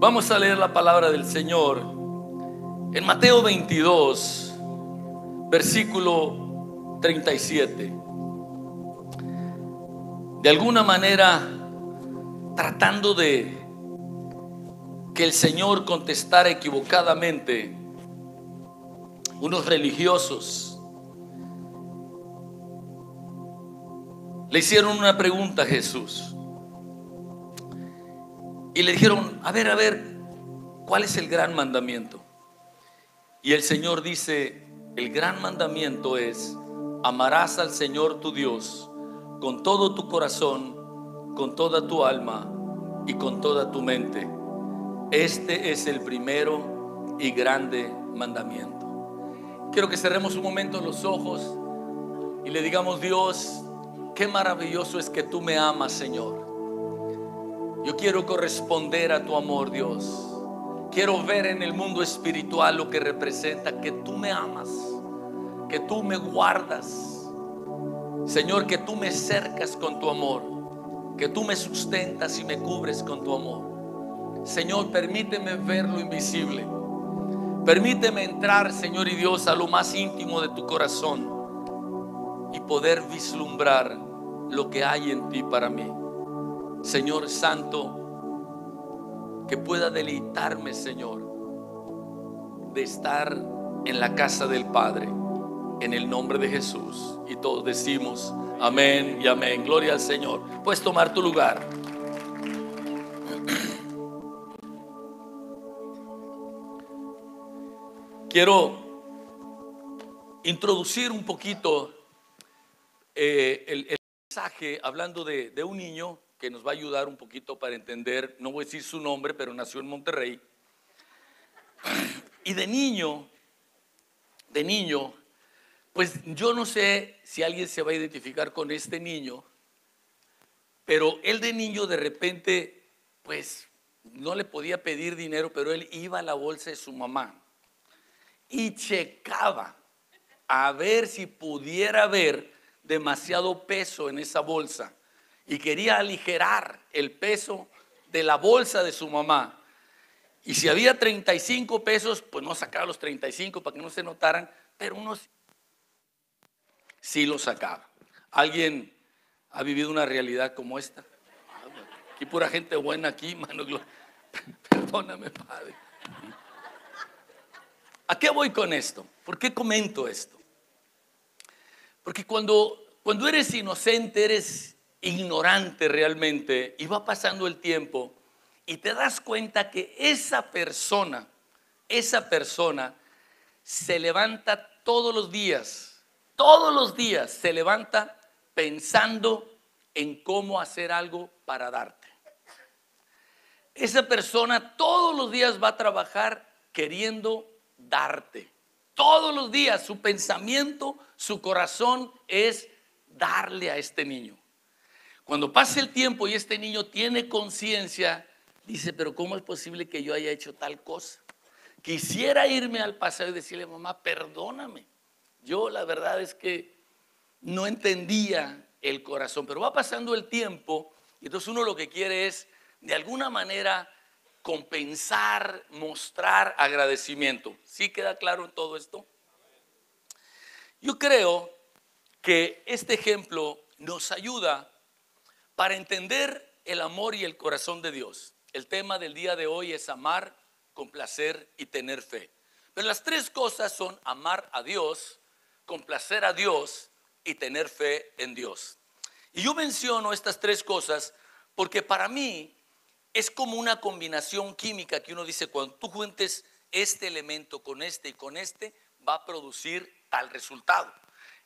Vamos a leer la palabra del Señor en Mateo 22, versículo 37. De alguna manera, tratando de que el Señor contestara equivocadamente, unos religiosos le hicieron una pregunta a Jesús y le dijeron: a ver, ¿cuál es el gran mandamiento? Y el Señor dice: el gran mandamiento es: amarás al Señor tu Dios con todo tu corazón, con toda tu alma y con toda tu mente. Este es el primero y grande mandamiento. Quiero que cerremos un momento los ojos y le digamos: Dios, qué maravilloso es que tú me amas, Señor. Yo quiero corresponder a tu amor, Dios. Quiero ver en el mundo espiritual lo que representa que tú me amas, que tú me guardas, Señor, que tú me cercas con tu amor, que tú me sustentas y me cubres con tu amor. Señor, permíteme ver lo invisible. Permíteme entrar, Señor y Dios, a lo más íntimo de tu corazón y poder vislumbrar lo que hay en ti para mí. Señor Santo, que pueda deleitarme, Señor, de estar en la casa del Padre, en el nombre de Jesús. Y todos decimos amén y amén. Gloria al Señor. Puedes tomar tu lugar. Quiero introducir un poquito el mensaje hablando de un niño que nos va a ayudar un poquito para entender. No voy a decir su nombre, pero nació en Monterrey. Y de niño, pues yo no sé si alguien se va a identificar con este niño, pero él de niño de repente, pues no le podía pedir dinero, pero él iba a la bolsa de su mamá y checaba a ver si pudiera haber demasiado peso en esa bolsa, y quería aligerar el peso de la bolsa de su mamá. Y si había 35 pesos, pues no sacaba los 35 para que no se notaran, pero unos sí los sacaba. ¿Alguien ha vivido una realidad como esta? Aquí pura gente buena aquí, mano. Perdóname, Padre. ¿A qué voy con esto? ¿Por qué comento esto? Porque cuando eres inocente, eres ignorante realmente, y va pasando el tiempo y te das cuenta que esa persona se levanta todos los días se levanta pensando en cómo hacer algo para darte. Esa persona todos los días va a trabajar queriendo darte. Todos los días su pensamiento, su corazón es darle a este niño. Cuando pasa el tiempo y este niño tiene conciencia, dice: pero ¿cómo es posible que yo haya hecho tal cosa? Quisiera irme al pasado y decirle: mamá, perdóname. Yo la verdad es que no entendía el corazón. Pero va pasando el tiempo y entonces uno lo que quiere es, de alguna manera, compensar, mostrar agradecimiento. ¿Sí queda claro en todo esto? Yo creo que este ejemplo nos ayuda para entender el amor y el corazón de Dios. El tema del día de hoy es amar, complacer y tener fe. Pero las tres cosas son amar a Dios, complacer a Dios y tener fe en Dios. Y yo menciono estas tres cosas porque para mí es como una combinación química que uno dice: cuando tú juntes este elemento con este y con este, va a producir tal resultado.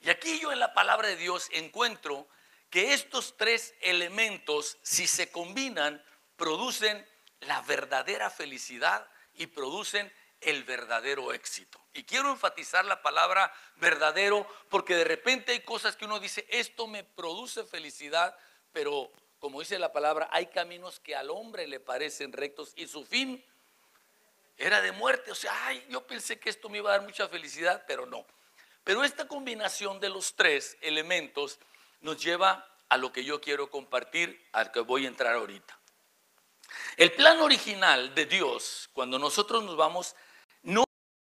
Y aquí yo en la palabra de Dios encuentro que estos tres elementos, si se combinan, producen la verdadera felicidad y producen el verdadero éxito. Y quiero enfatizar la palabra verdadero porque de repente hay cosas que uno dice: esto me produce felicidad, pero como dice la palabra, hay caminos que al hombre le parecen rectos y su fin era de muerte. O sea, yo pensé que esto me iba a dar mucha felicidad, pero no. Pero esta combinación de los tres elementos nos lleva a lo que yo quiero compartir, al que voy a entrar ahorita. El plan original de Dios, cuando nosotros nos vamos, no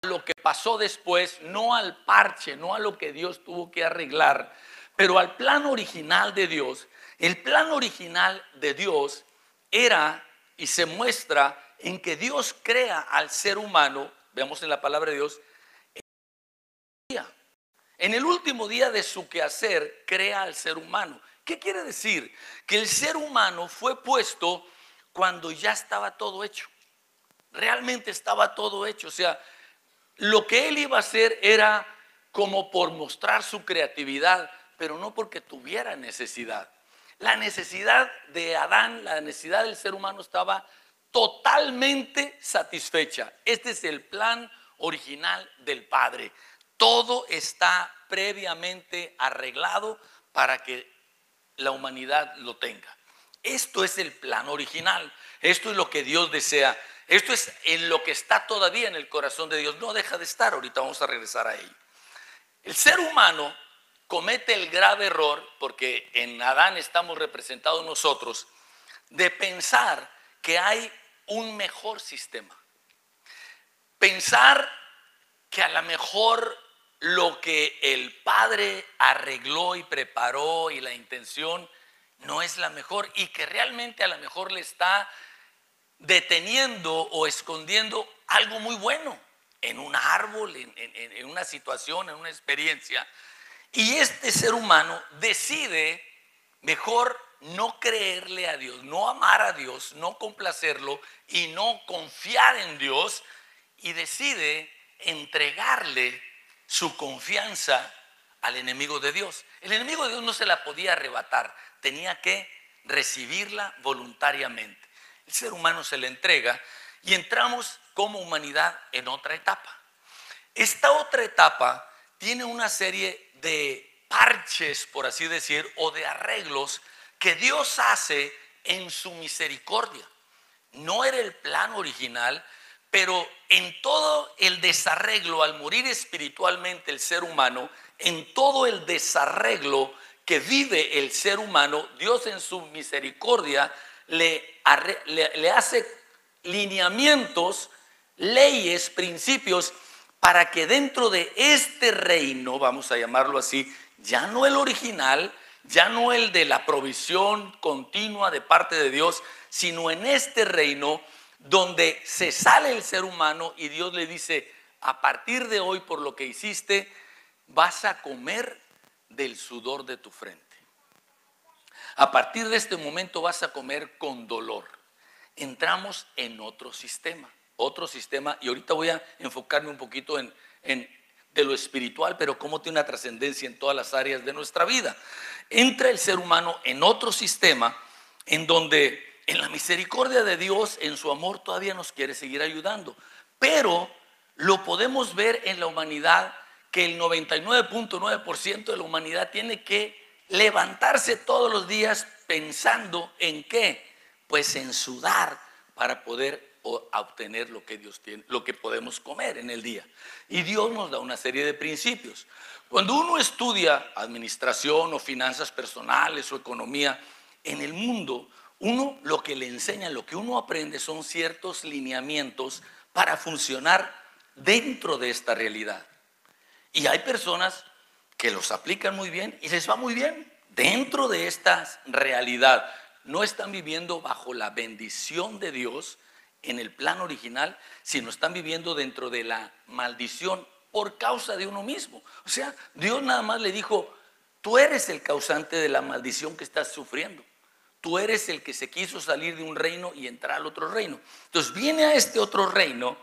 a lo que pasó después, no al parche, no a lo que Dios tuvo que arreglar, pero al plan original de Dios. El plan original de Dios era y se muestra en que Dios crea al ser humano, veamos en la palabra de Dios, en el último día de su quehacer crea al ser humano. ¿Qué quiere decir? Que el ser humano fue puesto cuando ya estaba todo hecho. Realmente estaba todo hecho. O sea, lo que él iba a hacer era como por mostrar su creatividad, pero no porque tuviera necesidad. La necesidad de Adán, la necesidad del ser humano estaba totalmente satisfecha. Este es el plan original del Padre. Todo está previamente arreglado para que la humanidad lo tenga. Esto es el plan original. Esto es lo que Dios desea. Esto es en lo que está todavía en el corazón de Dios. No deja de estar. Ahorita vamos a regresar a ello. El ser humano comete el grave error, porque en Adán estamos representados nosotros, de pensar que hay un mejor sistema. Pensar que a lo mejor lo que el Padre arregló y preparó y la intención no es la mejor, y que realmente a lo mejor le está deteniendo o escondiendo algo muy bueno en un árbol, en una situación, en una experiencia. Y este ser humano decide mejor no creerle a Dios, no amar a Dios, no complacerlo y no confiar en Dios, y decide entregarle su confianza al enemigo de Dios. El enemigo de Dios no se la podía arrebatar, tenía que recibirla voluntariamente. El ser humano se le entrega y entramos como humanidad en otra etapa. Esta otra etapa tiene una serie de parches, por así decir, o de arreglos que Dios hace en su misericordia. No era el plan original, pero en todo el desarreglo, al morir espiritualmente el ser humano, en todo el desarreglo que vive el ser humano, Dios en su misericordia le hace lineamientos, leyes, principios, para que dentro de este reino, vamos a llamarlo así, ya no el original, ya no el de la provisión continua de parte de Dios, sino en este reino donde se sale el ser humano y Dios le dice: a partir de hoy, por lo que hiciste, vas a comer del sudor de tu frente. A partir de este momento vas a comer con dolor. Entramos en otro sistema, y ahorita voy a enfocarme un poquito en de lo espiritual, pero cómo tiene una trascendencia en todas las áreas de nuestra vida. Entra el ser humano en otro sistema en donde en la misericordia de Dios, en su amor, todavía nos quiere seguir ayudando, pero lo podemos ver en la humanidad, que el 99.9% de la humanidad tiene que levantarse todos los días pensando en qué, pues en sudar para poder obtener lo que Dios tiene, lo que podemos comer en el día. Y Dios nos da una serie de principios. Cuando uno estudia administración o finanzas personales o economía en el mundo, uno lo que le enseña, lo que uno aprende son ciertos lineamientos para funcionar dentro de esta realidad. Y hay personas que los aplican muy bien y les va muy bien dentro de esta realidad. No están viviendo bajo la bendición de Dios en el plan original, sino están viviendo dentro de la maldición por causa de uno mismo. O sea, Dios nada más le dijo: tú eres el causante de la maldición que estás sufriendo. Tú eres el que se quiso salir de un reino y entrar al otro reino. Entonces viene a este otro reino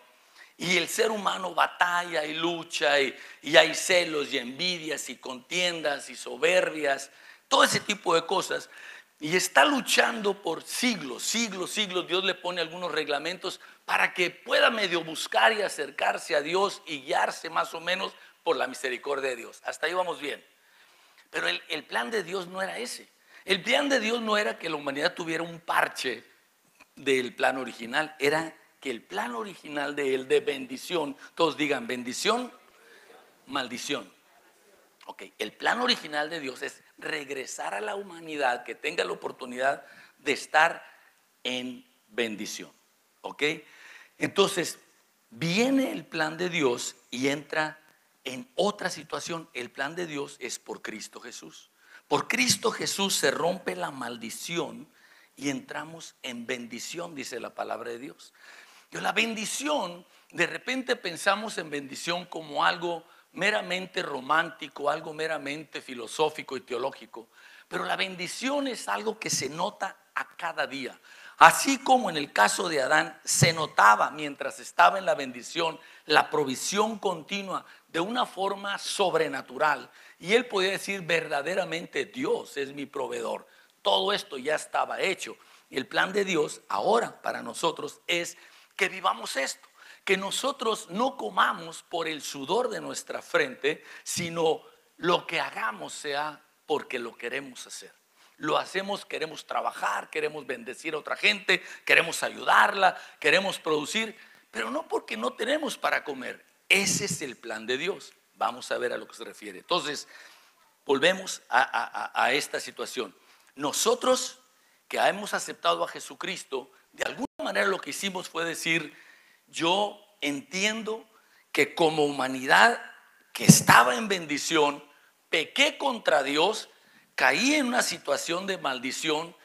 y el ser humano batalla y lucha y hay celos y envidias y contiendas y soberbias, todo ese tipo de cosas. Y está luchando por siglos. Dios le pone algunos reglamentos para que pueda medio buscar y acercarse a Dios y guiarse más o menos por la misericordia de Dios. Hasta ahí vamos bien. Pero el plan de Dios no era ese. El plan de Dios no era que la humanidad tuviera un parche del plan original. Era que el plan original de él, de bendición, todos digan bendición, maldición. Ok, el plan original de Dios es regresar a la humanidad, que tenga la oportunidad de estar en bendición. ¿Ok? Entonces, viene el plan de Dios y entra en otra situación. El plan de Dios es por Cristo Jesús. Por Cristo Jesús se rompe la maldición y entramos en bendición, dice la palabra de Dios. Y la bendición, de repente pensamos en bendición como algo meramente romántico, algo meramente filosófico y teológico. Pero la bendición es algo que se nota a cada día. Así como en el caso de Adán se notaba mientras estaba en la bendición la provisión continua de una forma sobrenatural, y él podía decir verdaderamente Dios es mi proveedor. Todo esto ya estaba hecho. Y el plan de Dios ahora para nosotros es que vivamos esto, que nosotros no comamos por el sudor de nuestra frente, sino lo que hagamos sea porque lo queremos hacer. Lo hacemos, queremos trabajar, queremos bendecir a otra gente, queremos ayudarla, queremos producir, pero no porque no tenemos para comer. Ese es el plan de Dios. Vamos a ver a lo que se refiere. Entonces, volvemos a esta situación. Nosotros que hemos aceptado a Jesucristo, de alguna manera lo que hicimos fue decir, yo entiendo que como humanidad que estaba en bendición, pequé contra Dios, caí en una situación de maldición,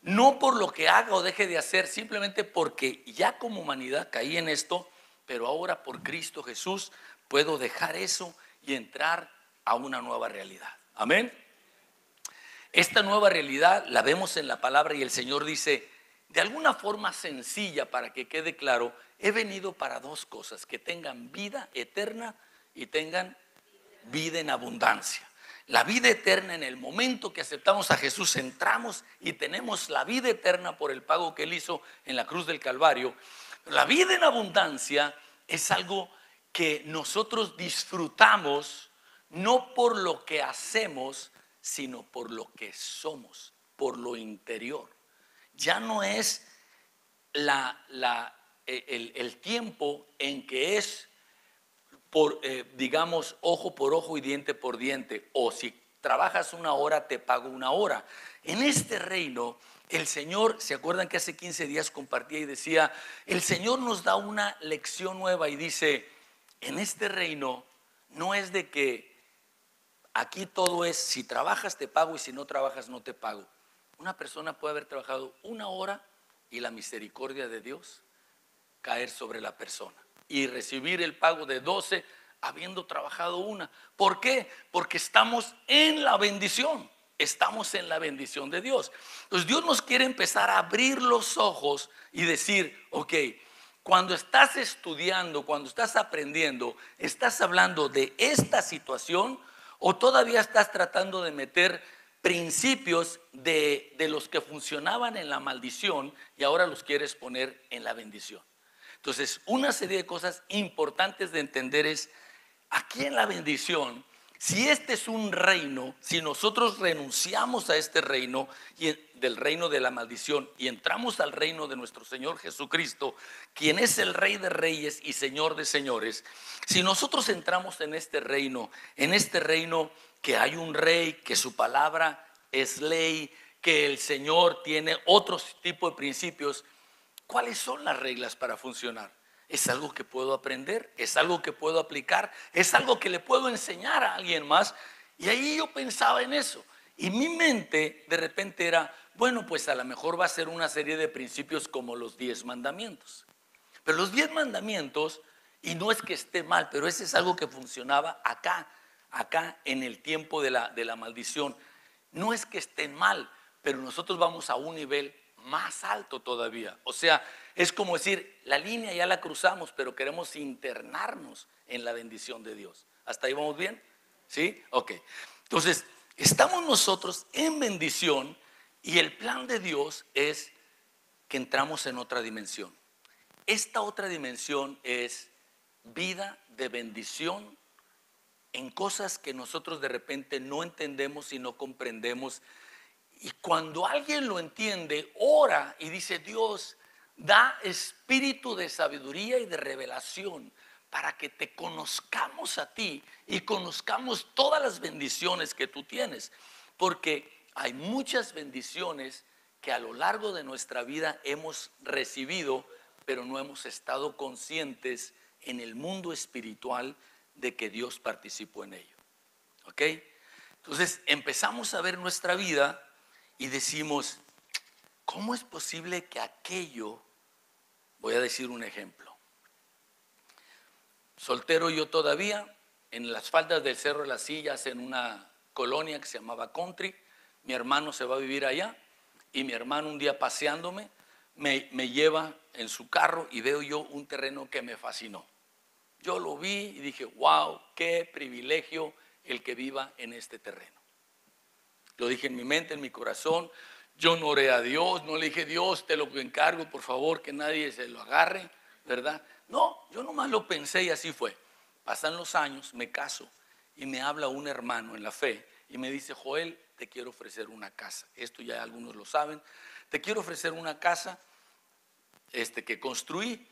no por lo que haga o deje de hacer, simplemente porque ya como humanidad caí en esto, pero ahora por Cristo Jesús puedo dejar eso y entrar a una nueva realidad. Amén. Esta nueva realidad la vemos en la palabra y el Señor dice, de alguna forma sencilla para que quede claro, he venido para dos cosas, que tengan vida eterna y tengan vida en abundancia. La vida eterna, en el momento que aceptamos a Jesús, entramos y tenemos la vida eterna por el pago que Él hizo en la cruz del Calvario. La vida en abundancia es algo que nosotros disfrutamos no por lo que hacemos, sino por lo que somos, por lo interior. Ya no es el tiempo en que es por, digamos, ojo por ojo y diente por diente, o si trabajas una hora te pago una hora. En este reino el Señor, ¿se acuerdan que hace 15 días compartía y decía, el Señor nos da una lección nueva y dice, en este reino no es de que aquí todo es, si trabajas te pago y si no trabajas no te pago. Una persona puede haber trabajado una hora y la misericordia de Dios caer sobre la persona y recibir el pago de 12 habiendo trabajado una. ¿Por qué? Porque estamos en la bendición. Estamos en la bendición de Dios. Entonces Dios nos quiere empezar a abrir los ojos y decir, ok, cuando estás estudiando, cuando estás aprendiendo, ¿estás hablando de esta situación o todavía estás tratando de meter principios de los que funcionaban en la maldición y ahora los quieres poner en la bendición? Entonces, una serie de cosas importantes de entender es, aquí en la bendición, si este es un reino, si nosotros renunciamos a este reino, y del reino de la maldición, y entramos al reino de nuestro Señor Jesucristo, quien es el Rey de Reyes y Señor de Señores, si nosotros entramos en este reino que hay un rey, que su palabra es ley, que el Señor tiene otro tipo de principios, ¿cuáles son las reglas para funcionar? ¿Es algo que puedo aprender? ¿Es algo que puedo aplicar? ¿Es algo que le puedo enseñar a alguien más? Y ahí yo pensaba en eso. Y mi mente de repente era, bueno, pues a lo mejor va a ser una serie de principios como los 10 mandamientos. Pero los 10 mandamientos, y no es que esté mal, pero ese es algo que funcionaba acá en el tiempo de la maldición. No es que estén mal, pero nosotros vamos a un nivel más alto todavía. O sea, es como decir, la línea ya la cruzamos, pero queremos internarnos en la bendición de Dios. ¿Hasta ahí vamos bien? ¿Sí? Ok. Entonces, estamos nosotros en bendición y el plan de Dios es que entramos en otra dimensión. Esta otra dimensión es vida de bendición en cosas que nosotros de repente no entendemos y no comprendemos. Y cuando alguien lo entiende, ora y dice, Dios, da espíritu de sabiduría y de revelación para que te conozcamos a ti y conozcamos todas las bendiciones que tú tienes. Porque hay muchas bendiciones que a lo largo de nuestra vida hemos recibido, pero no hemos estado conscientes en el mundo espiritual de que Dios participó en ello. ¿Ok? Entonces empezamos a ver nuestra vida y decimos, ¿cómo es posible que aquello, voy a decir un ejemplo, soltero yo todavía, en las faldas del Cerro de las Sillas, en una colonia que se llamaba Country, mi hermano se va a vivir allá y mi hermano un día paseándome me lleva en su carro y veo yo un terreno que me fascinó. Yo lo vi y dije, wow, qué privilegio el que viva en este terreno. Lo dije en mi mente, en mi corazón. Yo no oré a Dios, no le dije, Dios, te lo encargo, por favor, que nadie se lo agarre, ¿verdad? No, yo nomás lo pensé y así fue. Pasan los años, me caso y me habla un hermano en la fe y me dice, Joel, te quiero ofrecer una casa. Esto ya algunos lo saben. Te quiero ofrecer una casa que construí.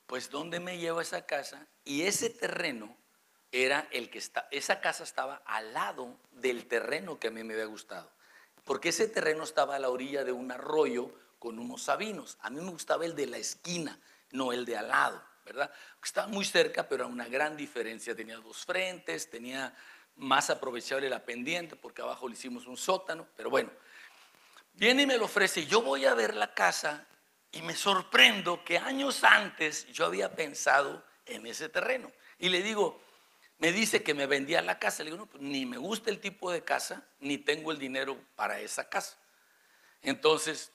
Pues ¿dónde me lleva esa casa? Y ese terreno era esa casa estaba al lado del terreno que a mí me había gustado. Porque ese terreno estaba a la orilla de un arroyo con unos sabinos. A mí me gustaba el de la esquina, no el de al lado, ¿verdad? Estaba muy cerca, pero era una gran diferencia. Tenía dos frentes, tenía más aprovechable la pendiente, porque abajo le hicimos un sótano, pero bueno. Viene y me lo ofrece, y yo voy a ver la casa y me sorprendo que años antes yo había pensado en ese terreno. Y le digo, me dice que me vendía la casa. Le digo, no, pues ni me gusta el tipo de casa, ni tengo el dinero para esa casa. Entonces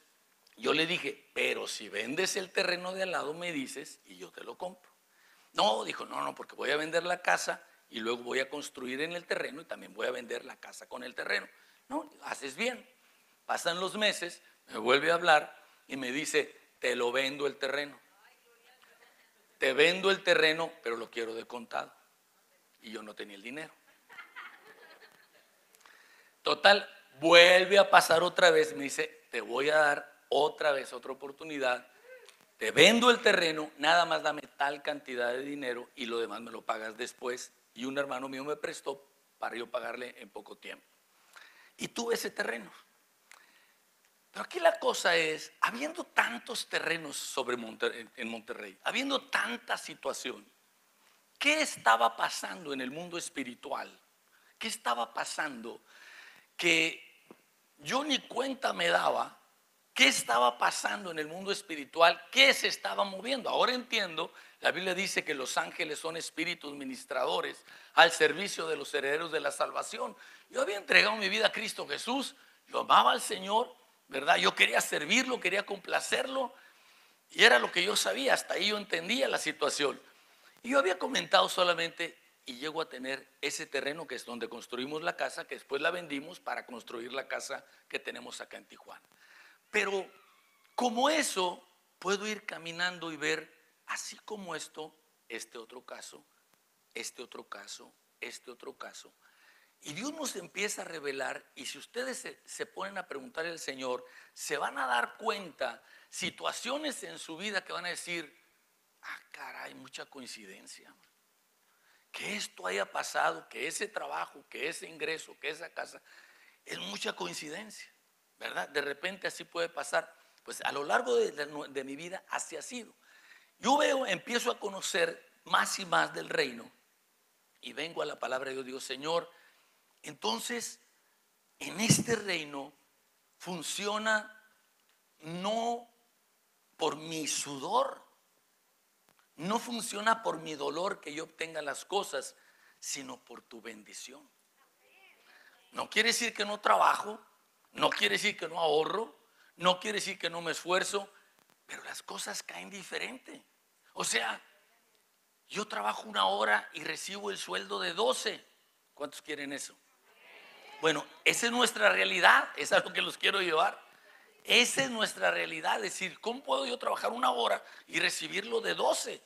yo le dije, pero si vendes el terreno de al lado me dices y yo te lo compro. No, dijo, no, porque voy a vender la casa y luego voy a construir en el terreno y también voy a vender la casa con el terreno. No, haces bien. Pasan los meses, me vuelve a hablar y me dice, te lo vendo el terreno. Te vendo el terreno, pero lo quiero de contado. Y yo no tenía el dinero. Total, vuelve a pasar otra vez, me dice, te voy a dar otra vez otra oportunidad. Te vendo el terreno, nada más dame tal cantidad de dinero y lo demás me lo pagas después. Y un hermano mío me prestó para yo pagarle en poco tiempo. Y tuve ese terreno. Pero aquí la cosa es, habiendo tantos terrenos en Monterrey, habiendo tanta situación, ¿qué estaba pasando en el mundo espiritual? ¿Qué estaba pasando que yo ni cuenta me daba? ¿Qué estaba pasando en el mundo espiritual? ¿Qué se estaba moviendo? Ahora entiendo, la Biblia dice que los ángeles son espíritus ministradores al servicio de los herederos de la salvación. Yo había entregado mi vida a Cristo Jesús, yo amaba al Señor, ¿verdad? Yo quería servirlo, quería complacerlo y era lo que yo sabía, hasta ahí yo entendía la situación. Y yo había comentado solamente, y llego a tener ese terreno que es donde construimos la casa, que después la vendimos para construir la casa que tenemos acá en Tijuana. Pero como eso, puedo ir caminando y ver, así como esto, este otro caso, este otro caso, este otro caso. Y Dios nos empieza a revelar, y si ustedes se ponen a preguntar al Señor, se van a dar cuenta situaciones en su vida que van a decir, ah, caray, mucha coincidencia. Que esto haya pasado, que ese trabajo, que ese ingreso, que esa casa, es mucha coincidencia, ¿verdad? De repente así puede pasar. Pues a lo largo de mi vida así ha sido. Yo empiezo a conocer más y más del reino y vengo a la palabra de Dios, digo, Señor, entonces en este reino funciona no por mi sudor, no funciona por mi dolor que yo obtenga las cosas, sino por tu bendición. No quiere decir que no trabajo, no quiere decir que no ahorro, no quiere decir que no me esfuerzo, pero las cosas caen diferente. O sea, yo trabajo 1 hora y recibo el sueldo de 12. ¿Cuántos quieren eso? Bueno, esa es nuestra realidad, es a lo que los quiero llevar. Esa es nuestra realidad, es decir, ¿cómo puedo yo trabajar 1 hora y recibirlo de 12?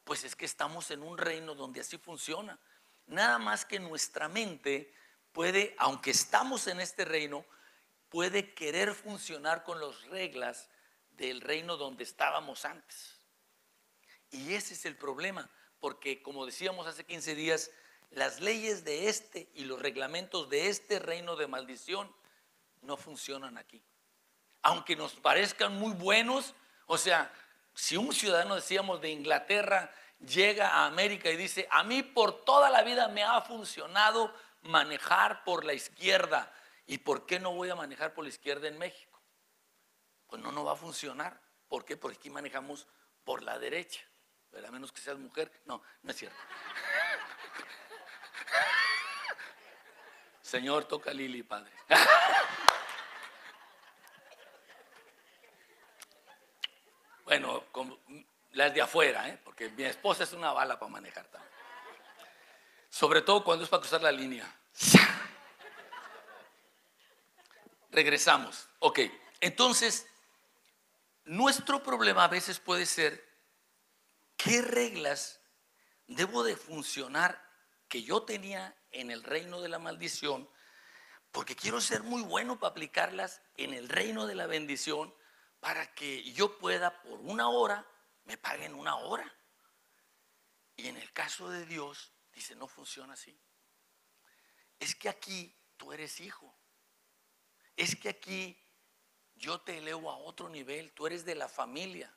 Pues es que estamos en un reino donde así funciona. Nada más que nuestra mente puede, aunque estamos en este reino, puede querer funcionar con las reglas del reino donde estábamos antes. Y ese es el problema, porque como decíamos hace 15 días, las leyes de y los reglamentos de este reino de maldición no funcionan aquí. aunque nos parezcan muy buenos. O sea, si un ciudadano, decíamos, de Inglaterra llega a América y dice: a mí por toda la vida me ha funcionado manejar por la izquierda, ¿y por qué no voy a manejar por la izquierda en México? Pues no va a funcionar. ¿Por qué? Porque aquí manejamos por la derecha, pero a menos que seas mujer. No, no es cierto. Señor, toca a Lili, Padre. Bueno, las de afuera, porque mi esposa es una bala para manejar también. Sobre todo cuando es para cruzar la línea. Regresamos. Ok, entonces, nuestro problema a veces puede ser: ¿qué reglas debo de funcionar que yo tenía en el reino de la maldición? Porque quiero ser muy bueno para aplicarlas en el reino de la bendición, para que yo pueda por una hora, me paguen una hora. Y en el caso de Dios, dice, no funciona así. Es que aquí tú eres hijo. Es que aquí yo te elevo a otro nivel, tú eres de la familia.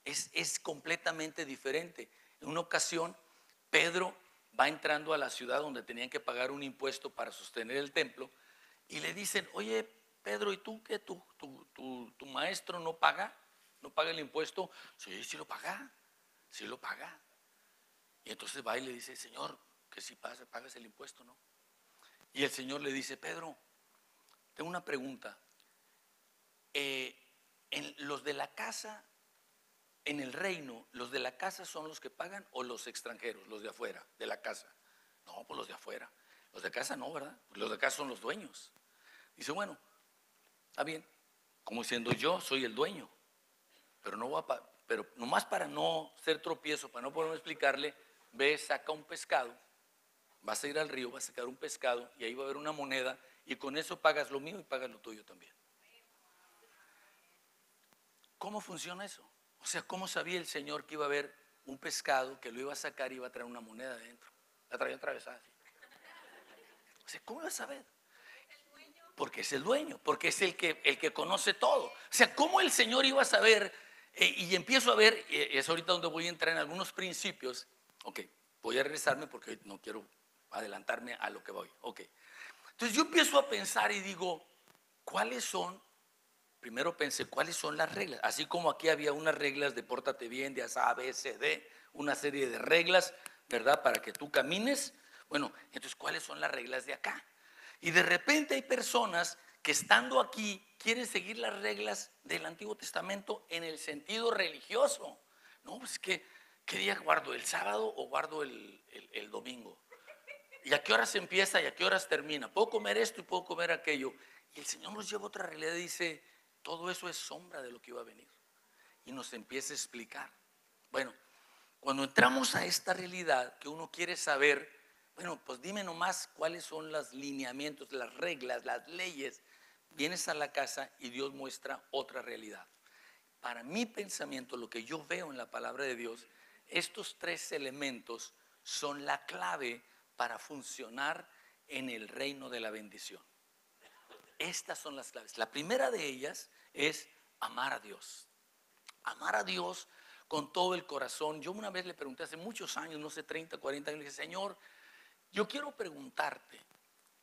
Es completamente diferente. En una ocasión, Pedro va entrando a la ciudad donde tenían que pagar un impuesto para sostener el templo, y le dicen: oye, Pedro, ¿y tú qué? ¿Tu maestro no paga? ¿No paga el impuesto? Sí, sí lo paga, sí lo paga. Y entonces va y le dice: Señor, que si pagas el impuesto, ¿no? Y el Señor le dice: Pedro, tengo una pregunta. En los de la casa, en el reino, ¿los de la casa son los que pagan o los extranjeros, los de afuera, de la casa? No, pues los de afuera. Los de casa no, ¿verdad? Los de casa son los dueños. Dice: bueno, está bien, como diciendo, yo soy el dueño, pero no va pero nomás para no ser tropiezo, para no poder explicarle, ve, saca un pescado, vas a ir al río, vas a sacar un pescado y ahí va a haber una moneda, y con eso pagas lo mío y pagas lo tuyo también. ¿Cómo funciona eso? O sea, ¿cómo sabía el Señor que iba a haber un pescado, que lo iba a sacar y iba a traer una moneda adentro? La traía atravesada así. O sea, ¿cómo iba a saber? Porque es el dueño, porque es el que conoce todo. O sea, ¿cómo el Señor iba a saber? Y empiezo a ver, es ahorita donde voy a entrar en algunos principios. Ok, voy a regresarme porque no quiero adelantarme a lo que voy. Ok, entonces yo empiezo a pensar y digo, ¿cuáles son? Primero pensé, ¿cuáles son las reglas? Así como aquí había unas reglas de pórtate bien, de A, B, C, D, una serie de reglas, ¿verdad? Para que tú camines. Bueno, entonces, ¿cuáles son las reglas de acá? Y de repente hay personas que, estando aquí, quieren seguir las reglas del Antiguo Testamento en el sentido religioso. No, pues ¿qué día guardo? ¿El sábado o guardo el domingo? ¿Y a qué horas empieza y a qué horas termina? ¿Puedo comer esto y puedo comer aquello? Y el Señor nos lleva a otra realidad y dice: todo eso es sombra de lo que iba a venir. Y nos empieza a explicar. Bueno, cuando entramos a esta realidad que uno quiere saber, bueno, pues dime nomás cuáles son los lineamientos, las reglas, las leyes. Vienes a la casa y Dios muestra otra realidad. Para mi pensamiento, lo que yo veo en la palabra de Dios, estos tres elementos son la clave para funcionar en el reino de la bendición. Estas son las claves. La primera de ellas es amar a Dios. Amar a Dios con todo el corazón. Yo una vez le pregunté hace muchos años, no sé, 30, 40 años, le dije: Señor, yo quiero preguntarte,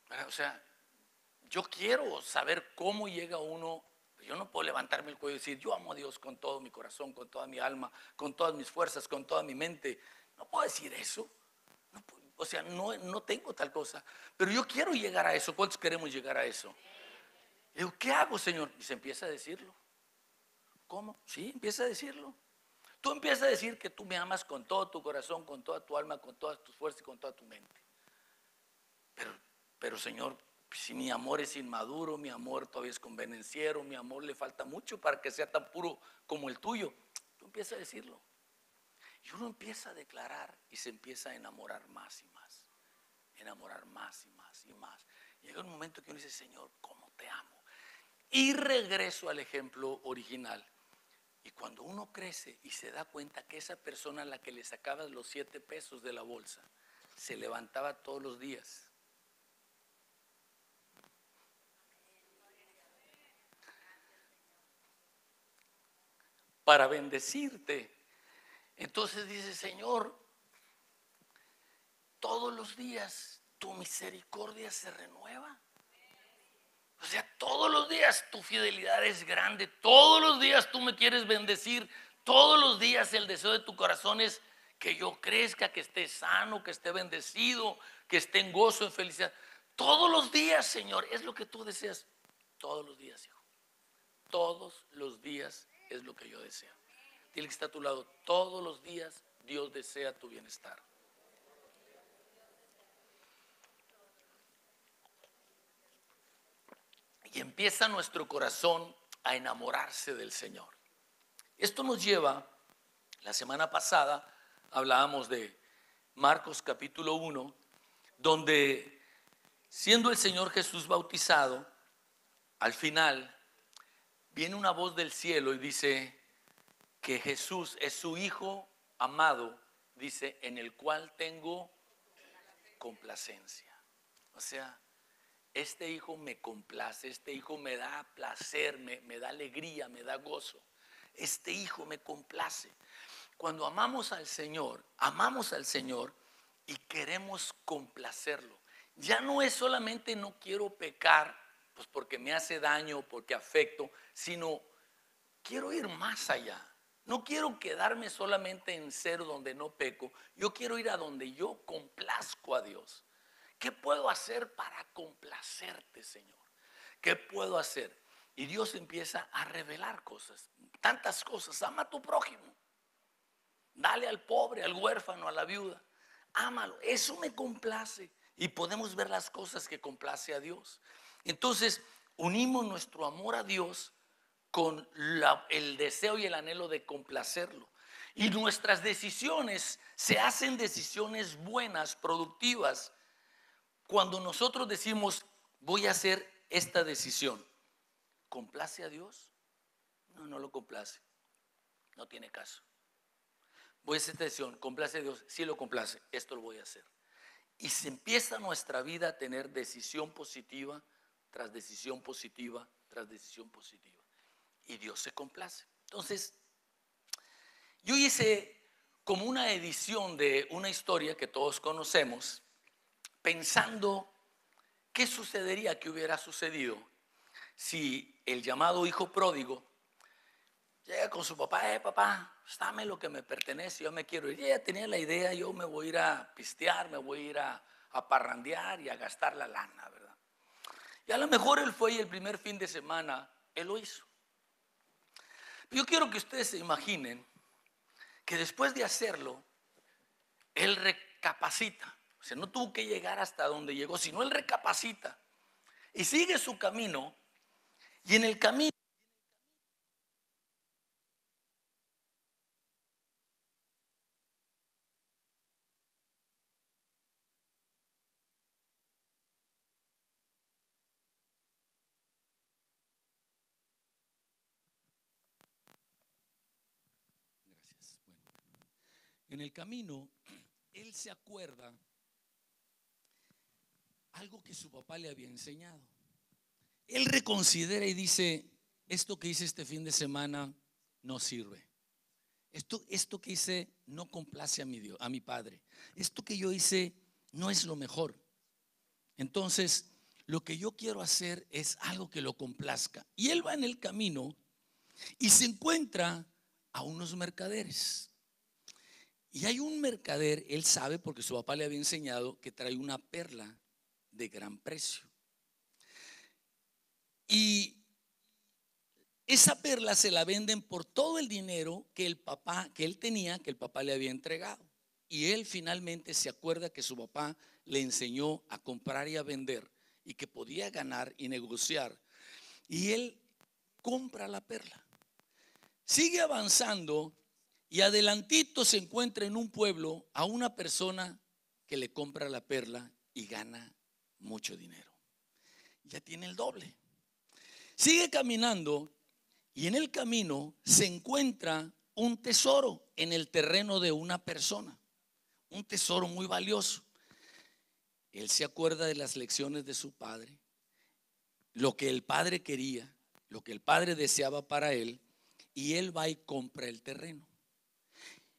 ¿verdad? O sea, yo quiero saber cómo llega uno. Yo no puedo levantarme el cuello y decir: yo amo a Dios con todo mi corazón, con toda mi alma, con todas mis fuerzas, con toda mi mente. No puedo decir eso. No, o sea, no tengo tal cosa. Pero yo quiero llegar a eso. ¿Cuántos queremos llegar a eso? Le digo: ¿qué hago, Señor? Y se empieza a decirlo. ¿Cómo? Sí, empieza a decirlo. Tú empiezas a decir que tú me amas con todo tu corazón, con toda tu alma, con todas tus fuerzas y con toda tu mente. Pero Señor, si mi amor es inmaduro, mi amor todavía es convenenciero, mi amor le falta mucho para que sea tan puro como el tuyo. Tú empiezas a decirlo. Y uno empieza a declarar y se empieza a enamorar más y más. Enamorar más y más y más. Llega un momento que uno dice: Señor, ¿cómo te amo? Y regreso al ejemplo original. Y cuando uno crece y se da cuenta que esa persona a la que le sacabas los 7 pesos de la bolsa se levantaba todos los días, para bendecirte. Entonces dice, Señor, todos los días tu misericordia se renueva. O sea, todos los días tu fidelidad es grande, todos los días tú me quieres bendecir, todos los días el deseo de tu corazón es que yo crezca, que esté sano, que esté bendecido, que esté en gozo, en felicidad. Todos los días, Señor, es lo que tú deseas. Todos los días, hijo. Todos los días es lo que yo deseo. Dile que está a tu lado, todos los días Dios desea tu bienestar. Y empieza nuestro corazón a enamorarse del Señor. Esto nos lleva, la semana pasada hablábamos de Marcos capítulo 1, donde siendo el Señor Jesús bautizado, al final viene una voz del cielo y dice que Jesús es su Hijo amado, dice, en el cual tengo complacencia. O sea, este hijo me complace, este hijo me da placer, me da alegría, me da gozo. Este hijo me complace. Cuando amamos al Señor y queremos complacerlo. Ya no es solamente no quiero pecar, pues porque me hace daño, porque afecto, sino quiero ir más allá. No quiero quedarme solamente en ser donde no peco. Yo quiero ir a donde yo complazco a Dios. ¿Qué puedo hacer para complacerte, Señor? ¿Qué puedo hacer? Y Dios empieza a revelar cosas, tantas cosas. Ama a tu prójimo. Dale al pobre, al huérfano, a la viuda. Ámalo. Eso me complace. Y podemos ver las cosas que complace a Dios. Entonces, unimos nuestro amor a Dios con el deseo y el anhelo de complacerlo. Y nuestras decisiones se hacen decisiones buenas, productivas. Cuando nosotros decimos, voy a hacer esta decisión, ¿complace a Dios? No, no lo complace. No tiene caso. Voy a hacer esta decisión, ¿complace a Dios? Sí lo complace, esto lo voy a hacer. Y se empieza nuestra vida a tener decisión positiva tras decisión positiva tras decisión positiva. Y Dios se complace. Entonces, yo hice como una edición de una historia que todos conocemos, pensando qué sucedería, qué hubiera sucedido si el llamado hijo pródigo llega con su papá, papá, dame lo que me pertenece, yo me quiero ir. Y ella tenía la idea, yo me voy a ir a pistear, me voy a ir a parrandear y a gastar la lana, ¿verdad? Y a lo mejor él fue y el primer fin de semana, él lo hizo. Yo quiero que ustedes se imaginen que después de hacerlo, él recapacita. O sea, no tuvo que llegar hasta donde llegó, sino él recapacita y sigue su camino. Y en el camino, gracias. Bueno, en el camino, él se acuerda algo que su papá le había enseñado. Él reconsidera y dice, esto que hice este fin de semana no sirve. Esto que hice no complace a mi Dios, a mi Padre. Esto que yo hice no es lo mejor. Entonces, lo que yo quiero hacer es algo que lo complazca. Y él va en el camino y se encuentra a unos mercaderes. Y hay un mercader, él sabe porque su papá le había enseñado, que trae una perla de gran precio. Y esa perla se la venden por todo el dinero que él tenía, que el papá le había entregado. Y él finalmente se acuerda que su papá le enseñó a comprar y a vender y que podía ganar y negociar. Y él compra la perla. Sigue avanzando y adelantito se encuentra en un pueblo a una persona que le compra la perla y gana mucho dinero. Ya tiene el doble. Sigue caminando y en el camino se encuentra un tesoro en el terreno de una persona, un tesoro muy valioso. Él se acuerda de las lecciones de su padre, lo que el padre quería, lo que el padre deseaba para él, y él va y compra el terreno.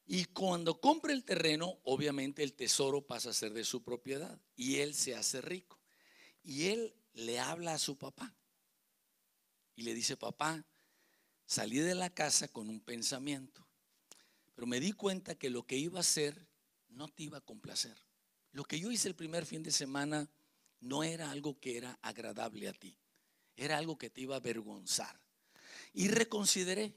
Y cuando compra el terreno, obviamente el tesoro pasa a ser de su propiedad y él se hace rico. Y él le habla a su papá y le dice: papá, salí de la casa con un pensamiento, pero me di cuenta que lo que iba a hacer no te iba a complacer. Lo que yo hice el primer fin de semana no era algo que era agradable a ti, era algo que te iba a avergonzar. Y reconsideré,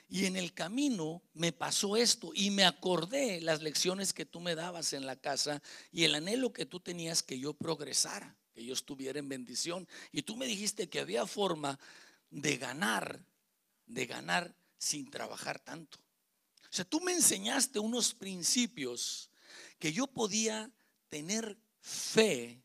y en el camino me pasó esto y me acordé las lecciones que tú me dabas en la casa y el anhelo que tú tenías que yo progresara, que yo estuviera en bendición. Y tú me dijiste que había forma de ganar sin trabajar tanto. O sea, tú me enseñaste unos principios que yo podía tener fe,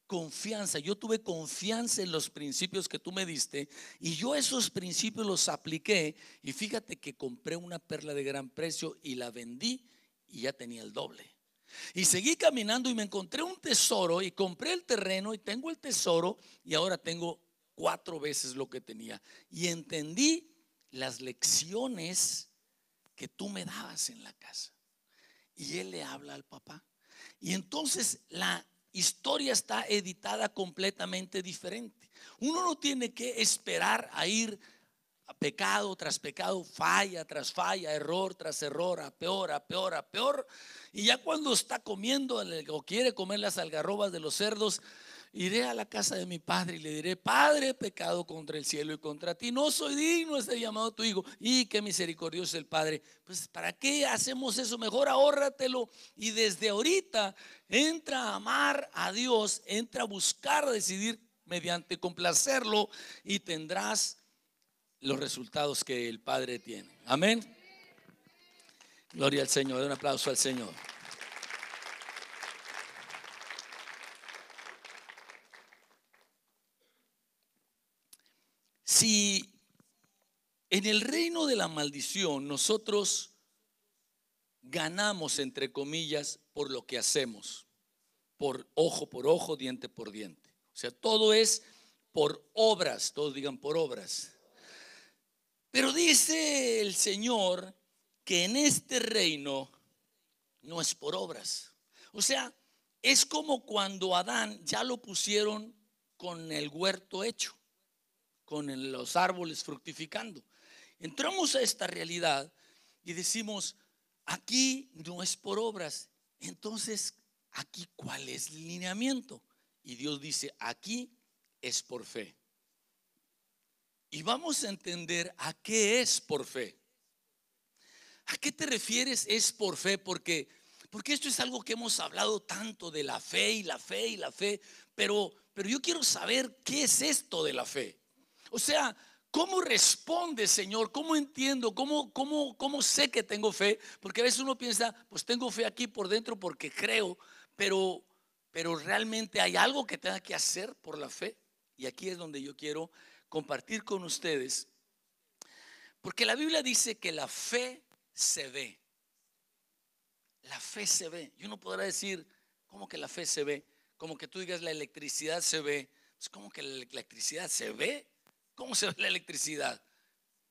confianza. Yo tuve confianza en los principios que tú me diste y yo esos principios los apliqué, y fíjate que compré una perla de gran precio y la vendí y ya tenía el doble. Y seguí caminando y me encontré un tesoro y compré el terreno y tengo el tesoro y ahora tengo 4 veces lo que tenía. Y entendí las lecciones que tú me dabas en la casa. Y él le habla al papá. Y entonces la historia está editada completamente diferente. Uno no tiene que esperar a ir a pecado tras pecado, falla tras falla, error tras error, a peor, a peor, a peor. Y ya cuando está comiendo o quiere comer las algarrobas de los cerdos, iré a la casa de mi padre y le diré: Padre, he pecado contra el cielo y contra ti, no soy digno de ser llamado tu hijo. Y qué misericordioso es el Padre. Pues ¿para qué hacemos eso? Mejor ahórratelo y desde ahorita entra a amar a Dios, entra a buscar, a decidir mediante complacerlo, y tendrás los resultados que el Padre tiene. Amén. Gloria al Señor. Un aplauso al Señor. Si en el reino de la maldición nosotros ganamos, entre comillas, por lo que hacemos, por ojo, diente por diente. O sea, todo es por obras, todos digan por obras. Pero dice el Señor que en este reino no es por obras. O sea, es como cuando Adán ya lo pusieron con el huerto hecho, con los árboles fructificando. Entramos a esta realidad y decimos: aquí no es por obras. Entonces, aquí ¿cuál es el lineamiento? Y Dios dice: aquí es por fe. Y vamos a entender a qué es por fe. ¿A qué te refieres es por fe? Porque esto es algo que hemos hablado tanto, de la fe y la fe y la fe. Pero yo quiero saber qué es esto de la fe. O sea, ¿cómo responde, Señor? ¿Cómo entiendo? ¿Cómo sé que tengo fe? Porque a veces uno piensa: pues tengo fe aquí por dentro porque creo. Pero realmente hay algo que tenga que hacer por la fe. Y aquí es donde yo quiero compartir con ustedes. Porque la Biblia dice que la fe se ve. La fe se ve. Y uno podrá decir: ¿cómo que la fe se ve? Como que tú digas: la electricidad se ve. Pues ¿cómo que la electricidad se ve? ¿Cómo se ve la electricidad?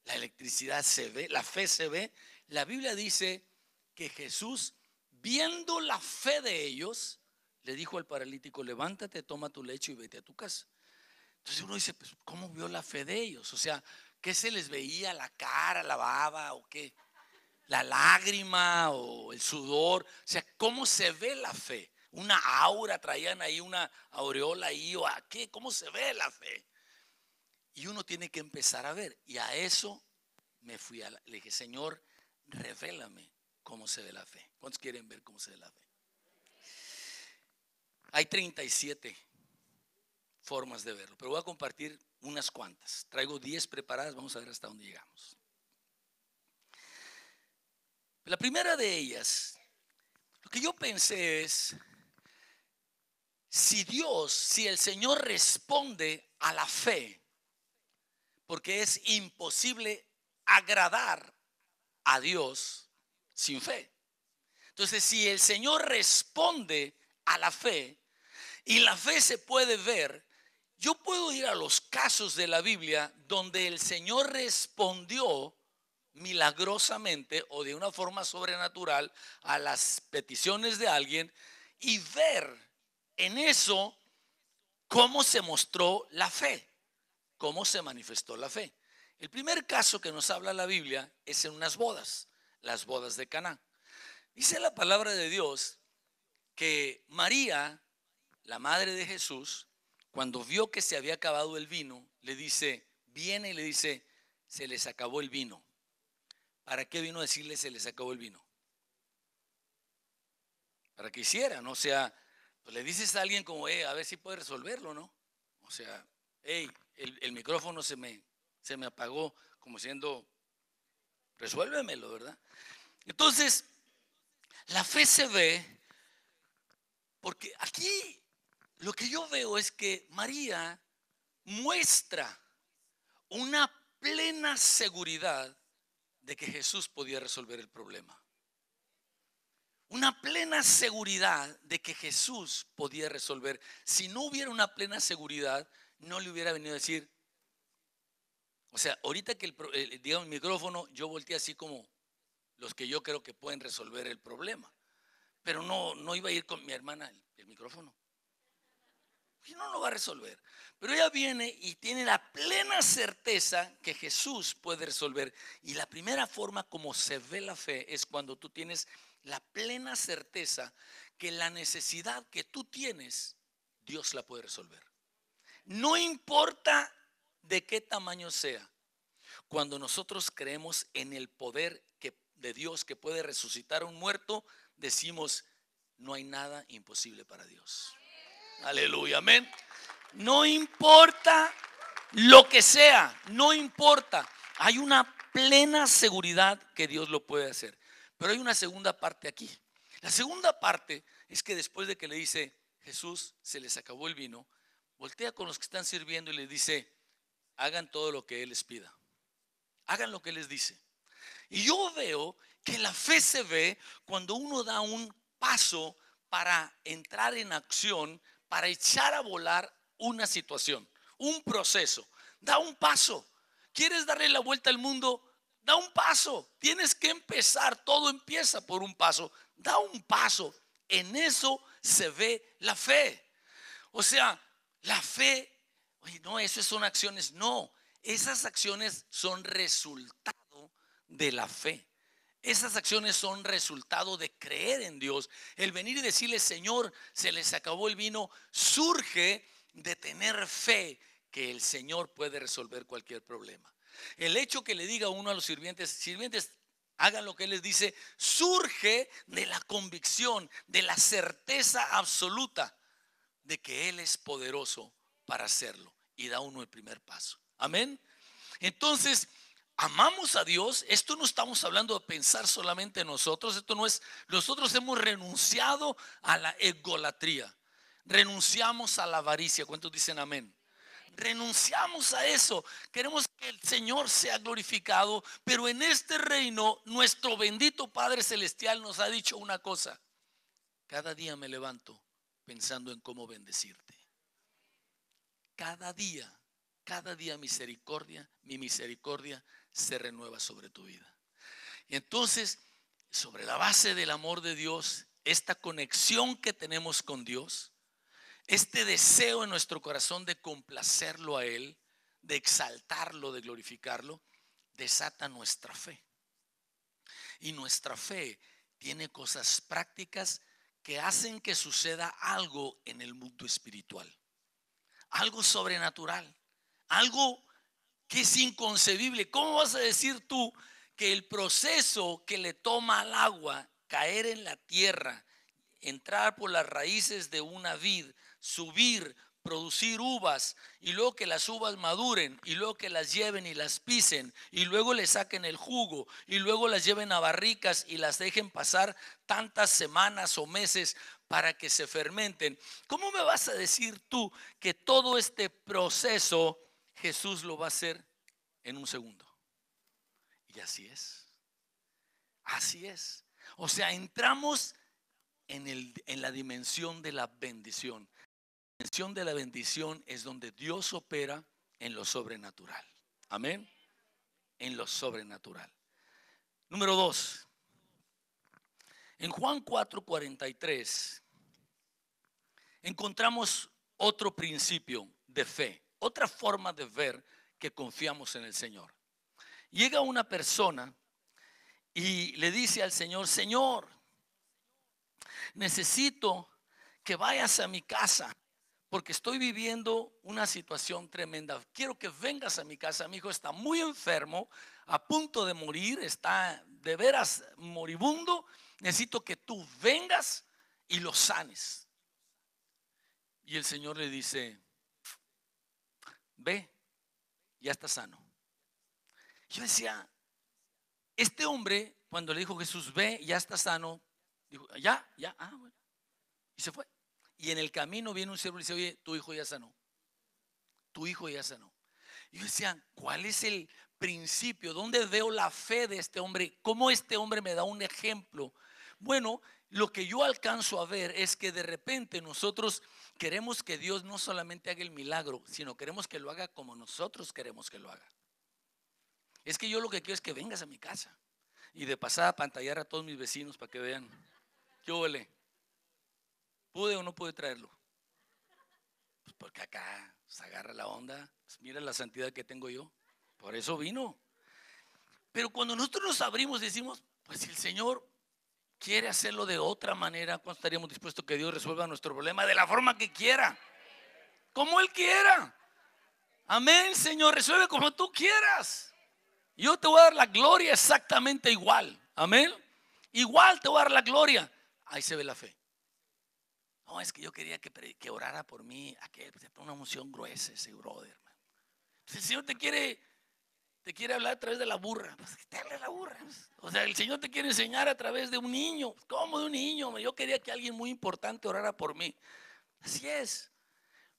La electricidad se ve, la fe se ve. La Biblia dice que Jesús, viendo la fe de ellos, le dijo al paralítico: levántate, toma tu lecho y vete a tu casa. Entonces uno dice: pues ¿cómo vio la fe de ellos? O sea, ¿qué se les veía? ¿La cara, la baba o qué? ¿La lágrima o el sudor? O sea, ¿cómo se ve la fe? ¿Una aura? ¿Traían ahí una aureola ahí o a qué? ¿Cómo se ve la fe? Y uno tiene que empezar a ver. Y a eso me fui, le dije: Señor, revélame cómo se ve la fe. ¿Cuántos quieren ver cómo se ve la fe? Hay 37 formas de verlo, pero voy a compartir unas cuantas. Traigo 10 preparadas, vamos a ver hasta dónde llegamos. La primera de ellas, lo que yo pensé es: si el Señor responde a la fe, porque es imposible agradar a Dios sin fe. Entonces, si el Señor responde a la fe, y la fe se puede ver, yo puedo ir a los casos de la Biblia donde el Señor respondió milagrosamente o de una forma sobrenatural a las peticiones de alguien y ver en eso cómo se mostró la fe, cómo se manifestó la fe. El primer caso que nos habla la Biblia es en unas bodas, las bodas de Caná. Dice la palabra de Dios que María, la madre de Jesús, cuando vio que se había acabado el vino, le dice, viene y le dice, se les acabó el vino. ¿Para qué vino a decirle se les acabó el vino? Para que hicieran, o sea, pues le dices a alguien como, a ver si puede resolverlo, ¿no? O sea, hey, el micrófono se me apagó, como diciendo, resuélvemelo, ¿verdad? Entonces, la fe se ve, porque aquí lo que yo veo es que María muestra una plena seguridad de que Jesús podía resolver el problema. Una plena seguridad de que Jesús podía resolver. Si no hubiera una plena seguridad, no le hubiera venido a decir. O sea, ahorita que digamos, el micrófono, yo volteé así como los que yo creo que pueden resolver el problema. Pero no iba a ir con mi hermana el micrófono. Y no lo va a resolver. Pero ella viene y tiene la plena certeza que Jesús puede resolver. Y la primera forma como se ve la fe es cuando tú tienes la plena certeza que la necesidad que tú tienes, Dios la puede resolver. No importa de qué tamaño sea. Cuando nosotros creemos en el poder de Dios que puede resucitar a un muerto, decimos, no hay nada imposible para Dios. Aleluya, amén. No importa lo que sea, no importa. Hay una plena seguridad que Dios lo puede hacer. Pero hay una segunda parte aquí. La segunda parte es que después de que le dice, Jesús, se les acabó el vino, voltea con los que están sirviendo y les dice, hagan todo lo que Él les pida. Hagan lo que Él les dice. Y yo veo que la fe se ve cuando uno da un paso para entrar en acción, para echar a volar una situación, un proceso. Da un paso. ¿Quieres darle la vuelta al mundo? Da un paso. Tienes que empezar. Todo empieza por un paso. Da un paso. En eso se ve la fe. O sea, la fe, oye, no, eso son acciones. No, esas acciones son resultado de la fe. Esas acciones son resultado de creer en Dios. El venir y decirle, Señor, se les acabó el vino, surge de tener fe que el Señor puede resolver cualquier problema. El hecho que le diga uno a los sirvientes, hagan lo que Él les dice, surge de la convicción, de la certeza absoluta de que Él es poderoso para hacerlo. Y da uno el primer paso. Amén. Entonces, amamos a Dios. Esto no estamos hablando de pensar solamente en nosotros. Esto no es, nosotros hemos renunciado a la egolatría. Renunciamos a la avaricia. ¿Cuántos dicen amén? Renunciamos a eso. Queremos que el Señor sea glorificado. Pero en este reino, nuestro bendito Padre Celestial nos ha dicho una cosa. Cada día me levanto pensando en cómo bendecirte. Cada día mi misericordia se renueva sobre tu vida. Y entonces, sobre la base del amor de Dios, esta conexión que tenemos con Dios, este deseo en nuestro corazón de complacerlo a Él, de exaltarlo, de glorificarlo, desata nuestra fe. Y nuestra fe tiene cosas prácticas que hacen que suceda algo en el mundo espiritual. Algo sobrenatural, algo que es inconcebible. ¿Cómo vas a decir tú que el proceso que le toma al agua caer en la tierra, entrar por las raíces de una vid, subir, producir uvas y luego que las uvas maduren y luego que las lleven y las pisen y luego le saquen el jugo y luego las lleven a barricas y las dejen pasar tantas semanas o meses para que se fermenten? ¿Cómo me vas a decir tú que todo este proceso Jesús lo va a hacer en un segundo? Y así es. Así es. O sea, entramos en la dimensión de la bendición. La dimensión de la bendición es donde Dios opera en lo sobrenatural. Amén. En lo sobrenatural. Número 2. En Juan 4:43 encontramos otro principio de fe, otra forma de ver que confiamos en el Señor. Llega una persona y le dice al Señor: Señor, necesito que vayas a mi casa porque estoy viviendo una situación tremenda. Quiero que vengas a mi casa. Mi hijo está muy enfermo, a punto de morir, está de veras moribundo. Necesito que tú vengas y lo sanes. Y el Señor le dice: ve, ya está sano. Yo decía, este hombre, cuando le dijo Jesús, ve, ya está sano, dijo, ya, bueno. Y se fue. Y en el camino viene un siervo y dice: oye, tu hijo ya sanó. Tu hijo ya sanó. Y yo decía, ¿cuál es el principio? ¿Dónde veo la fe de este hombre? ¿Cómo este hombre me da un ejemplo? Bueno, lo que yo alcanzo a ver es que de repente nosotros queremos que Dios no solamente haga el milagro, sino queremos que lo haga como nosotros queremos que lo haga. Es que yo lo que quiero es que vengas a mi casa y de pasada pantallar a todos mis vecinos para que vean. ¿Qué huele? ¿Pude o no pude traerlo? Pues porque acá se agarra la onda. Pues mira la santidad que tengo yo. Por eso vino. Pero cuando nosotros nos abrimos, decimos: pues si el Señor quiere hacerlo de otra manera, ¿cuánto estaríamos dispuestos a que Dios resuelva nuestro problema de la forma que quiera? Como Él quiera. Amén, Señor, resuelve como tú quieras. Yo te voy a dar la gloria exactamente igual. Amén. Igual te voy a dar la gloria. Ahí se ve la fe. No, es que yo quería que orara por mí. Aquel, pues, una unción gruesa ese brother, hermano. Si el Señor te quiere hablar a través de la burra, pues que te hable la burra. O sea, el Señor te quiere enseñar a través de un niño. ¿Cómo de un niño? Yo quería que alguien muy importante orara por mí. Así es.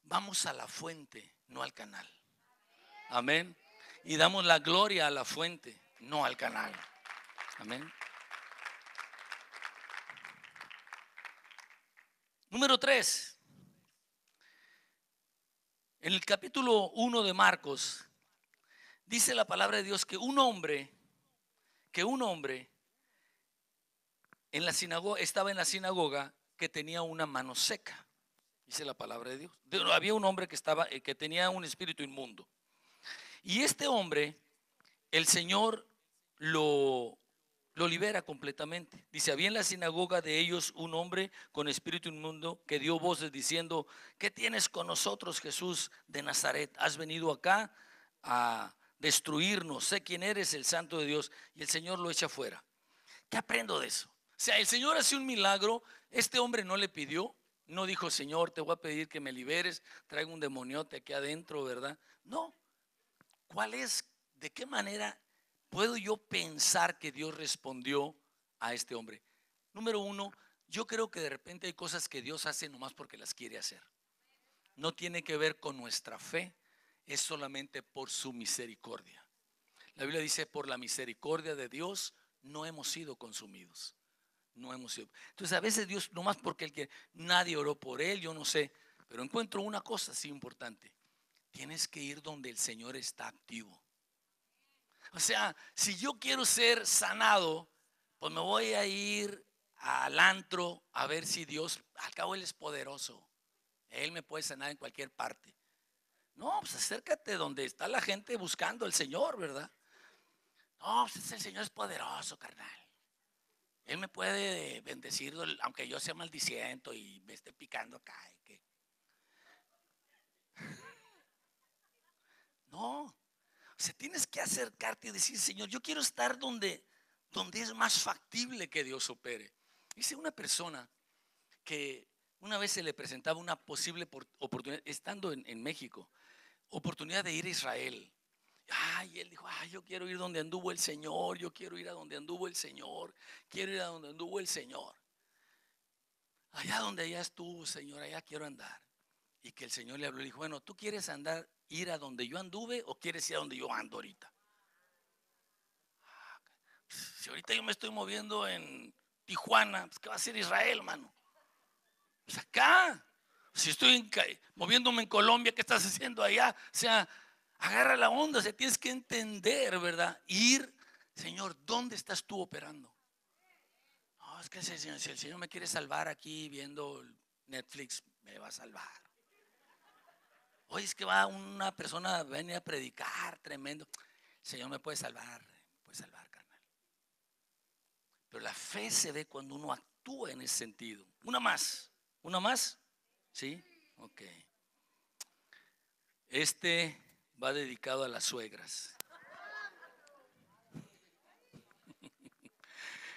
Vamos a la fuente, no al canal. Amén. Y damos la gloria a la fuente, no al canal. Amén. Número 3. En el capítulo 1 de Marcos dice la palabra de Dios que un hombre en la sinagoga, estaba en la sinagoga, que tenía una mano seca. Dice la palabra de Dios. Había un hombre que tenía un espíritu inmundo. Y este hombre, el Señor lo libera completamente. Dice: había en la sinagoga de ellos un hombre con espíritu inmundo que dio voces diciendo: ¿qué tienes con nosotros, Jesús de Nazaret? ¿Has venido acá a destruirnos? Sé quién eres, el Santo de Dios. Y el Señor lo echa fuera. ¿Qué aprendo de eso? O sea, el Señor hace un milagro. Este hombre no le pidió, no dijo: Señor, te voy a pedir que me liberes, traigo un demoniote aquí adentro, ¿verdad? No. ¿De qué manera puedo yo pensar que Dios respondió a este hombre? Número 1, yo creo que de repente hay cosas que Dios hace nomás porque las quiere hacer. No tiene que ver con nuestra fe, es solamente por su misericordia. La Biblia dice: por la misericordia de Dios no hemos sido consumidos. No hemos sido. Entonces a veces Dios, nomás porque Él quiere, nadie oró por él, yo no sé. Pero encuentro una cosa así importante: tienes que ir donde el Señor está activo. O sea, si yo quiero ser sanado, pues me voy a ir al antro a ver si Dios, al cabo Él es poderoso. Él me puede sanar en cualquier parte. No, pues acércate donde está la gente buscando al Señor, ¿verdad? No, pues el Señor es poderoso, carnal. Él me puede bendecir, aunque yo sea maldiciento y me esté picando acá. No, o sea, tienes que acercarte y decir: Señor, yo quiero estar donde es más factible que Dios opere. Dice una persona que una vez se le presentaba una posible oportunidad, estando en México, oportunidad de ir a Israel. Y él dijo: yo quiero ir donde anduvo el Señor, yo quiero ir a donde anduvo el Señor, quiero ir a donde anduvo el Señor. Allá donde allá estuvo, Señor, allá quiero andar. Y que el Señor le habló y le dijo: bueno, ¿tú quieres ir a donde yo anduve o quieres ir a donde yo ando ahorita? Si ahorita yo me estoy moviendo en Tijuana, pues ¿qué va a ser Israel, mano? Pues acá. Si estoy moviéndome en Colombia, ¿qué estás haciendo allá? O sea, agarra la onda. O sea, tienes que entender, ¿verdad? Ir Señor, ¿dónde estás tú operando? No, es que si el Señor me quiere salvar aquí viendo Netflix, me va a salvar. Oye, es que va una persona, viene a predicar tremendo. El Señor me puede salvar, carnal. Pero la fe se ve cuando uno actúa en ese sentido. Una más, ¿sí? Ok. Este va dedicado a las suegras.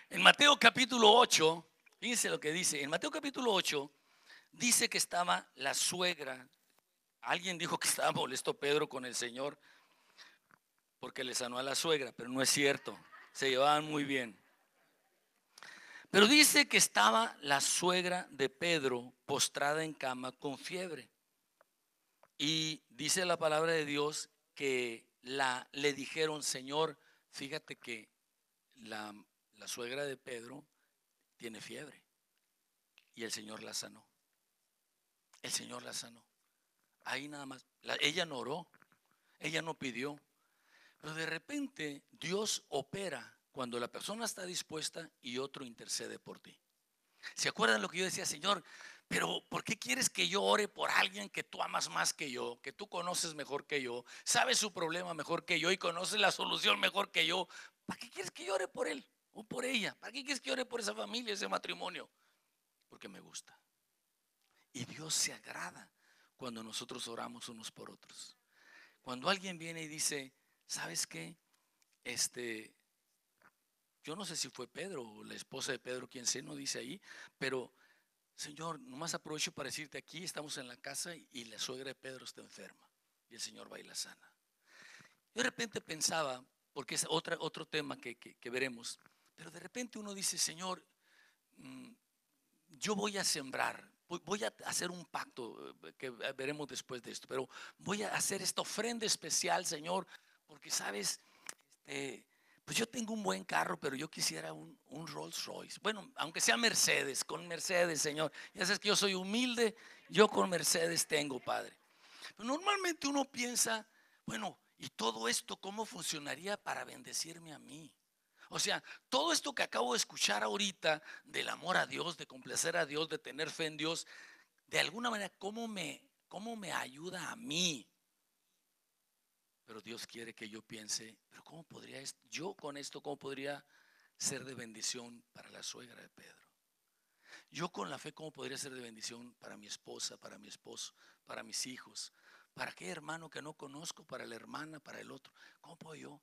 En Mateo capítulo 8, fíjense lo que dice. En Mateo capítulo 8 dice que estaba la suegra. Alguien dijo que estaba molesto Pedro con el Señor porque le sanó a la suegra, pero no es cierto. Se llevaban muy bien. Pero dice que estaba la suegra de Pedro postrada en cama con fiebre. Y dice la palabra de Dios que le dijeron, Señor, fíjate que la, la suegra de Pedro tiene fiebre. Y el Señor la sanó. El Señor la sanó. Ahí nada más. Ella no oró, ella no pidió. Pero de repente Dios opera cuando la persona está dispuesta y otro intercede por ti. ¿Se acuerdan lo que yo decía, Señor? Pero ¿por qué quieres que yo ore por alguien que tú amas más que yo, que tú conoces mejor que yo, sabes su problema mejor que yo y conoces la solución mejor que yo? ¿Para qué quieres que yo ore por él o por ella? ¿Para qué quieres que yo ore por esa familia, ese matrimonio? Porque me gusta. Y Dios se agrada cuando nosotros oramos unos por otros. Cuando alguien viene y dice, ¿sabes qué? Yo no sé si fue Pedro o la esposa de Pedro, quien sé, no dice ahí, pero Señor, nomás aprovecho para decirte, aquí estamos en la casa y la suegra de Pedro está enferma y el Señor va y la sana. Yo de repente pensaba, porque es otro tema que veremos, pero de repente uno dice, Señor, mm, yo voy a sembrar, voy a hacer un pacto que veremos después de esto, pero voy a hacer esta ofrenda especial, Señor, porque sabes, pues yo tengo un buen carro, pero yo quisiera un Rolls Royce. Bueno, aunque sea Mercedes, con Mercedes, Señor. Ya sabes que yo soy humilde, yo con Mercedes tengo, Padre. Pero normalmente uno piensa, bueno, ¿y todo esto cómo funcionaría para bendecirme a mí? O sea, todo esto que acabo de escuchar ahorita del amor a Dios, de complacer a Dios, de tener fe en Dios, de alguna manera, ¿cómo me ayuda a mí? Pero Dios quiere que yo piense, pero ¿cómo podría yo con esto, cómo podría ser de bendición para la suegra de Pedro? Yo con la fe, ¿cómo podría ser de bendición para mi esposa, para mi esposo, para mis hijos? ¿Para qué hermano que no conozco? Para la hermana, para el otro. ¿Cómo puedo yo?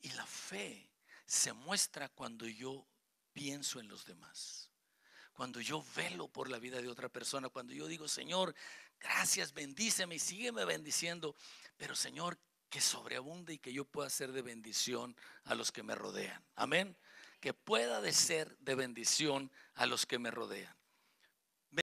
Y la fe se muestra cuando yo pienso en los demás. Cuando yo velo por la vida de otra persona, cuando yo digo, Señor, gracias, bendíceme y sígueme bendiciendo, pero Señor, que sobreabunde y que yo pueda ser de bendición a los que me rodean. Amén. Que pueda de ser de bendición a los que me rodean.